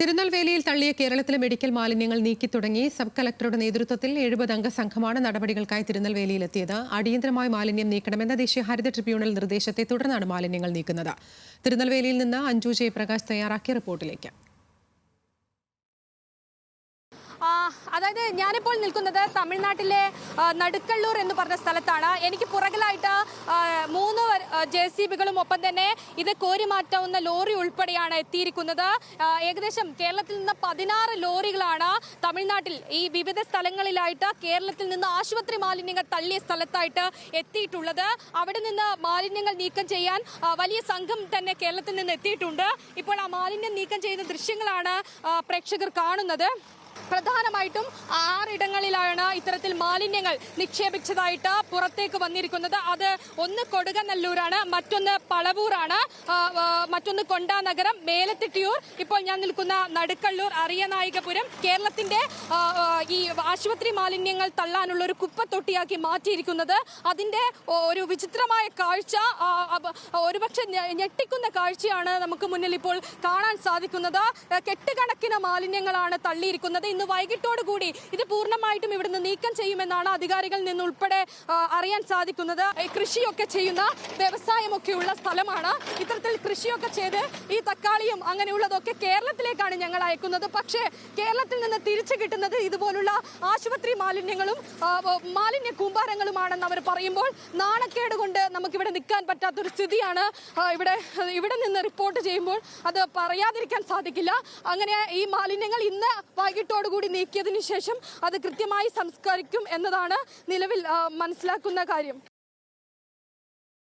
തിരുനെൽവേലിയിൽ തള്ളിയ കേരളത്തിലെ മെഡിക്കൽ മാലിന്യങ്ങൾ നീക്കി തുടങ്ങി സബ് കളക്ടറുടെ നേതൃത്വത്തിൽ 70 സംഘമാണ് നടപടികൾക്കായി തിരുനെൽവേലിയിലെത്തിയത്. അടിയന്തരമായി മാലിന്യം നീക്കണമെന്ന ദേശീയ ഹരിത ട്രിബ്യൂണൽ നിർദ്ദേശത്തെ തുടർന്നാണ് മാലിന്യങ്ങൾ നീക്കുന്നത്. തിരുനെൽവേലിയിൽ നിന്ന് അഞ്ജു ജയപ്രകാശ് തയ്യാറാക്കിയ റിപ്പോർട്ടിലേക്ക്. അതായത് ഞാനിപ്പോൾ നിൽക്കുന്നത് തമിഴ്നാട്ടിലെ നടുക്കള്ളൂർ എന്ന് പറഞ്ഞ സ്ഥലത്താണ്. എനിക്ക് പുറകിലായിട്ട് 3 JCBകളും ഒപ്പം തന്നെ ഇത് കോരി മാറ്റാവുന്ന ലോറി ഉൾപ്പെടെയാണ് എത്തിയിരിക്കുന്നത്. ഏകദേശം കേരളത്തിൽ നിന്ന് 16 ലോറികളാണ് തമിഴ്നാട്ടിൽ ഈ വിവിധ സ്ഥലങ്ങളിലായിട്ട് കേരളത്തിൽ നിന്ന് ആശുപത്രി മാലിന്യങ്ങൾ തള്ളിയ സ്ഥലത്തായിട്ട് എത്തിയിട്ടുള്ളത്. അവിടെ നിന്ന് മാലിന്യങ്ങൾ നീക്കം ചെയ്യാൻ വലിയ സംഘം തന്നെ കേരളത്തിൽ നിന്ന് എത്തിയിട്ടുണ്ട്. ഇപ്പോൾ ആ മാലിന്യം നീക്കം ചെയ്യുന്ന ദൃശ്യങ്ങളാണ് പ്രേക്ഷകർ കാണുന്നത്. പ്രധാനമായിട്ടും 6 ഇടങ്ങളിലാണ് ഇത്തരത്തിൽ മാലിന്യങ്ങൾ നിക്ഷേപിച്ചതായിട്ട് പുറത്തേക്ക് വന്നിരിക്കുന്നത്. അത് ഒന്ന് കൊടുകനല്ലൂരാണ്, മറ്റൊന്ന് പളവൂറാണ്, മറ്റൊന്ന് കൊണ്ടാനഗരം, മേലത്തിട്ടിയൂർ, ഇപ്പോൾ ഞാൻ നിൽക്കുന്ന നടുക്കള്ളൂർ, അറിയനായികപുരം. കേരളത്തിന്റെ ഈ ആശുപത്രി മാലിന്യങ്ങൾ തള്ളാനുള്ള ഒരു കുപ്പത്തൊട്ടിയാക്കി മാറ്റിയിരിക്കുന്നത്. അതിന്റെ ഒരു വിചിത്രമായ കാഴ്ച, ഒരുപക്ഷെ ഞെട്ടിക്കുന്ന കാഴ്ചയാണ് നമുക്ക് മുന്നിൽ ഇപ്പോൾ കാണാൻ സാധിക്കുന്നത്. കെട്ടുകണക്കിന് മാലിന്യങ്ങളാണ് തള്ളിയിരിക്കുന്നത്. ഇന്ന് വൈകിട്ടോടുകൂടി ഇത് പൂർണ്ണമായിട്ടും ഇവിടുന്ന് നീക്കം ചെയ്യുമെന്നാണ് അധികാരികളിൽ നിന്നുൾപ്പെടെ അറിയാൻ സാധിക്കുന്നത്. കൃഷിയൊക്കെ ചെയ്യുന്ന വ്യവസായമൊക്കെയുള്ള സ്ഥലമാണ്. ഇത്തരത്തിൽ കൃഷിയൊക്കെ ചെയ്ത് ഈ തക്കാളിയും അങ്ങനെയുള്ളതൊക്കെ കേരളത്തിലേക്കാണ് ഞങ്ങൾ അയക്കുന്നത്. പക്ഷേ കേരളത്തിൽ നിന്ന് തിരിച്ചു കിട്ടുന്നത് ഇതുപോലുള്ള ആശുപത്രി മാലിന്യങ്ങളും മാലിന്യ കൂമ്പാരങ്ങളുമാണെന്ന് അവർ പറയുമ്പോൾ നാണക്കേട് കൊണ്ട് നമുക്കിവിടെ നിൽക്കാൻ പറ്റാത്തൊരു സ്ഥിതിയാണ് ഇവിടെ നിന്ന് റിപ്പോർട്ട് ചെയ്യുമ്പോൾ. അത് പറയാതിരിക്കാൻ സാധിക്കില്ല. അങ്ങനെ ഈ മാലിന്യങ്ങൾ ഇന്ന് വൈകിട്ടോടുകൂടി നീക്കിയതിനു ശേഷം അത് കൃത്യമായി സംസ്കരിക്കും എന്നതാണ് നിലവിൽ മനസ്സിലാക്കുന്ന കാര്യം.